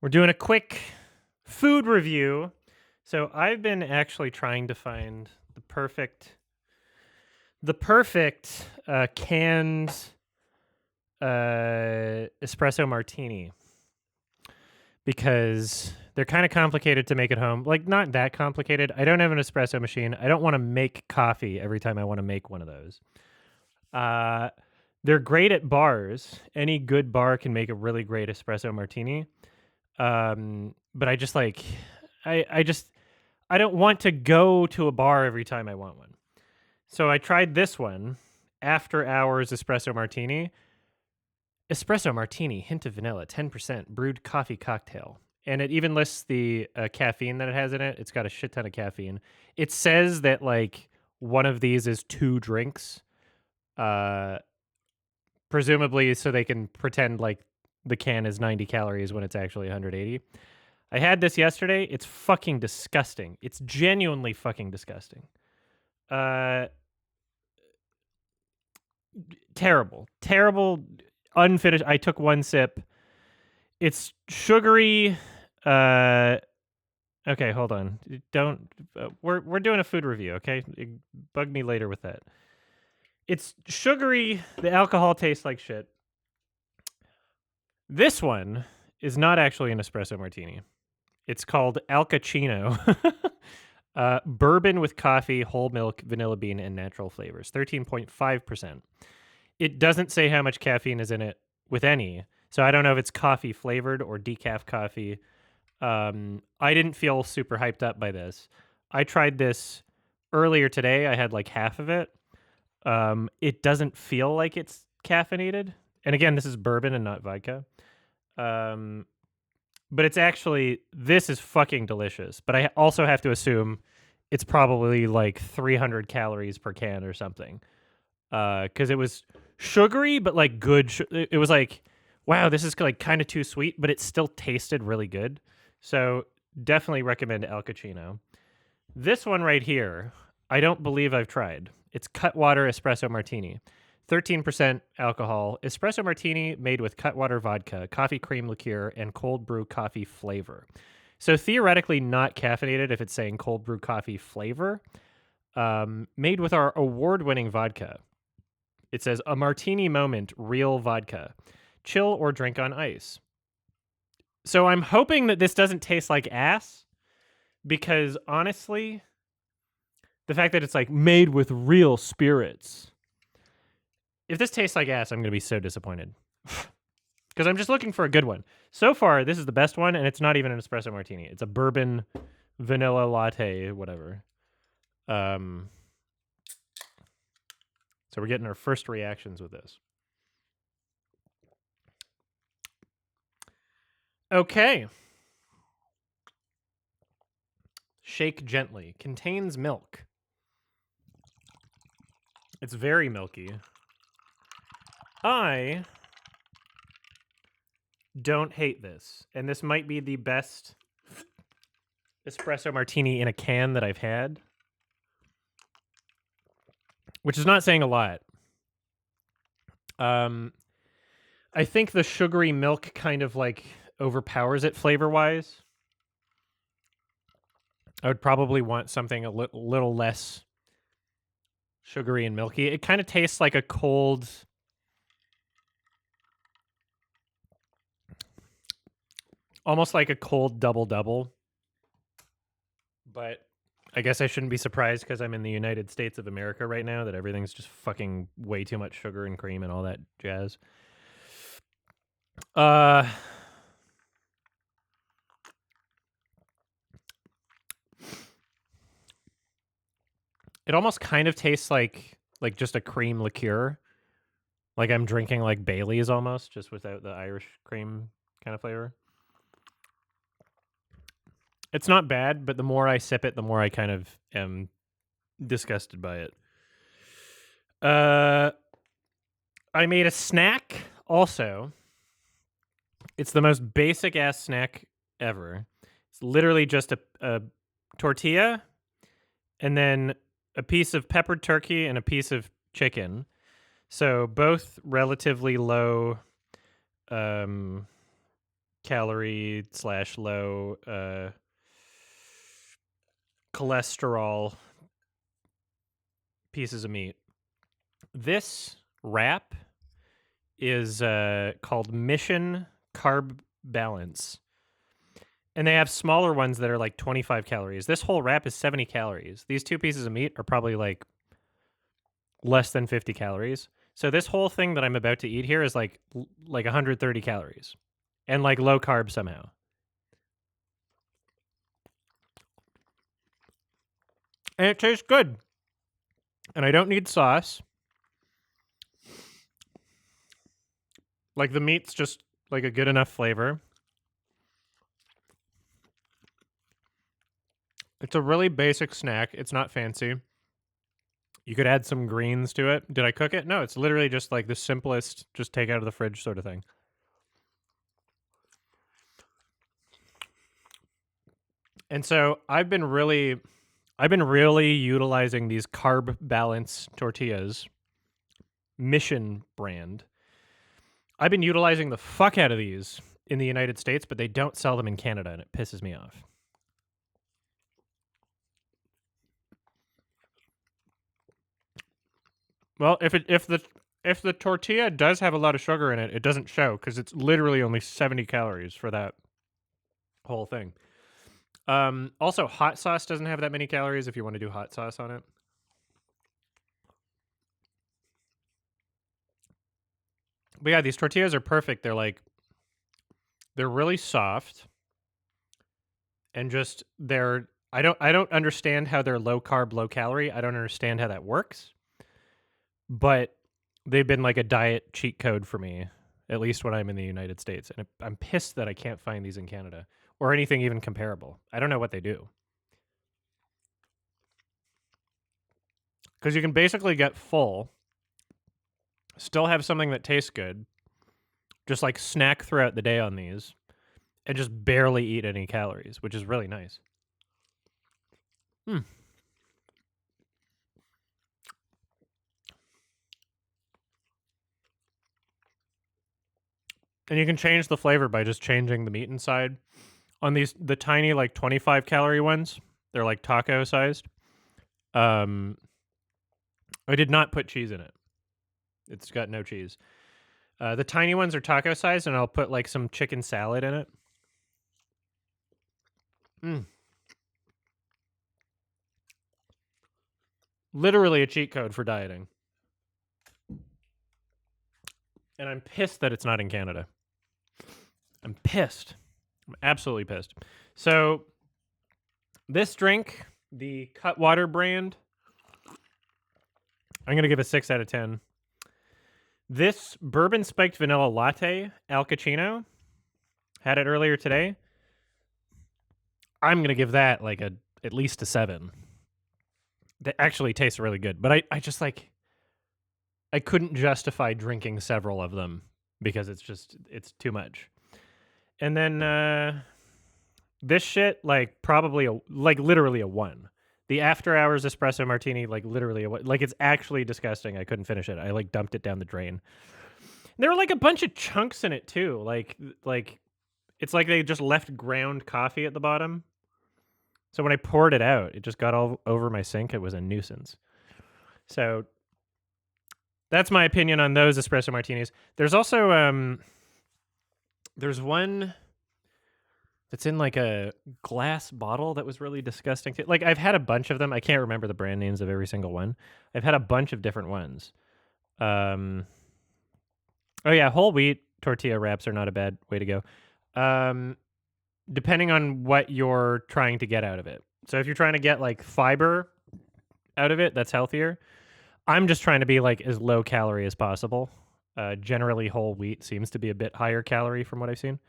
We're doing a quick food review. So I've been actually trying to find the perfect canned espresso martini because they're kind of complicated to make at home. Like not that complicated. I don't have an espresso machine. I don't want to make coffee every time I want to make one of those. Uh, they're great at bars. Any good bar can make a really great espresso martini. But I just like I just I don't want to go to a bar every time I want one. So I tried this one, after hours espresso martini. Espresso martini, hint of vanilla, 10% brewed coffee cocktail. And it even lists the caffeine that it has in it. It's got a shit ton of caffeine. It says that like one of these is 2 drinks. Uh presumably so they can pretend like the can is 90 calories when it's actually 180. I had this yesterday. It's fucking disgusting. It's genuinely fucking disgusting. Uh, terrible, unfinished. I took one sip. It's sugary. Okay, hold on. Don't. We're doing a food review. Okay, bug me later with that. It's sugary. The alcohol tastes like shit. This one is not actually an espresso martini. It's called Al Cappuccino. Bourbon with coffee, whole milk, vanilla bean, and natural flavors. 13.5%. It doesn't say how much caffeine is in it with any. So I don't know if it's coffee flavored or decaf coffee. I didn't feel super hyped up by this. I tried this earlier today. I had like half of it. It doesn't feel like it's caffeinated. And again, this is bourbon and not vodka. But it's actually, this is fucking delicious. But I also have to assume it's probably like 300 calories per can or something. Because it was sugary, but like good. It was like, wow, this is like kind of too sweet, but it still tasted really good. So definitely recommend Al Cappuccino. This one right here, I don't believe I've tried. It's Cutwater Espresso Martini. 13% alcohol, espresso martini made with Cutwater vodka, coffee cream liqueur, and cold brew coffee flavor. So theoretically not caffeinated if it's saying cold brew coffee flavor. Made with our award-winning vodka. It says a martini moment, real vodka. Chill or drink on ice. So I'm hoping that this doesn't taste like ass because honestly, the fact that it's like made with real spirits. If this tastes like ass, I'm going to be so disappointed. Because I'm just looking for a good one. So far, this is the best one, and it's not even an espresso martini. It's a bourbon vanilla latte, whatever. So we're getting our first reactions with this. Okay. Shake gently. Contains milk. It's very milky. I don't hate this. And this might be the best espresso martini in a can that I've had. Which is not saying a lot. I think the sugary milk kind of like overpowers it flavor-wise. I would probably want something a little less sugary and milky. It kind of tastes like a cold... almost like a cold double-double. But I guess I shouldn't be surprised because I'm in the United States of America right now that everything's just fucking way too much sugar and cream and all that jazz. It almost kind of tastes like just a cream liqueur. Like I'm drinking like Bailey's almost, just without the Irish cream kind of flavor. It's not bad, but the more I sip it, the more I kind of am disgusted by it. I made a snack also. It's the most basic ass snack ever. It's literally just a tortilla and then a piece of peppered turkey and a piece of chicken. So both relatively low calorie / low cholesterol pieces of meat. This wrap is called Mission Carb Balance. And they have smaller ones that are like 25 calories. This whole wrap is 70 calories. These 2 pieces of meat are probably like less than 50 calories. So this whole thing that I'm about to eat here is like 130 calories and like low carb somehow. And it tastes good. And I don't need sauce. Like the meat's just like a good enough flavor. It's a really basic snack. It's not fancy. You could add some greens to it. Did I cook it? No, it's literally just like the simplest, just take out of the fridge sort of thing. And so I've been really utilizing these carb balance tortillas, Mission brand. I've been utilizing the fuck out of these in the United States, but they don't sell them in Canada, and it pisses me off. Well, if the tortilla does have a lot of sugar in it, it doesn't show because it's literally only 70 calories for that whole thing. Also, hot sauce doesn't have that many calories if you want to do hot sauce on it. But yeah, these tortillas are perfect. They're really soft, and just I don't understand how they're low carb, low calorie. I don't understand how that works, but they've been like a diet cheat code for me, at least when I'm in the United States. And I'm pissed that I can't find these in Canada or anything even comparable. I don't know what they do. Because you can basically get full, still have something that tastes good, just like snack throughout the day on these, and just barely eat any calories, which is really nice. And you can change the flavor by just changing the meat inside. On the tiny like 25 calorie ones, they're like taco sized. I did not put cheese in it. It's got no cheese. The tiny ones are taco sized, and I'll put like some chicken salad in it. Literally a cheat code for dieting. And I'm pissed that it's not in Canada. I'm pissed. I'm absolutely pissed. So this drink, the Cutwater brand, I'm going to give a 6 out of 10. This bourbon spiked vanilla latte, Al Cappuccino, had it earlier today. I'm going to give that like at least a 7. That actually tastes really good. But I just like, I couldn't justify drinking several of them because it's too much. And then this shit, like probably literally a 1. The after hours espresso martini, like literally like it's actually disgusting. I couldn't finish it. I like dumped it down the drain. And there were like a bunch of chunks in it too. Like it's like they just left ground coffee at the bottom. So when I poured it out, it just got all over my sink. It was a nuisance. So that's my opinion on those espresso martinis. There's also there's one that's in like a glass bottle that was really disgusting. Like I've had a bunch of them. I can't remember the brand names of every single one. I've had a bunch of different ones. Oh yeah, whole wheat tortilla wraps are not a bad way to go. Depending on what you're trying to get out of it. So if you're trying to get like fiber out of it, that's healthier. I'm just trying to be like as low calorie as possible. Generally whole wheat seems to be a bit higher calorie from what I've seen.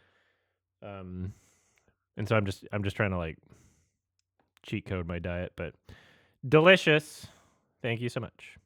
And so I'm just trying to like cheat code my diet, but delicious. Thank you so much.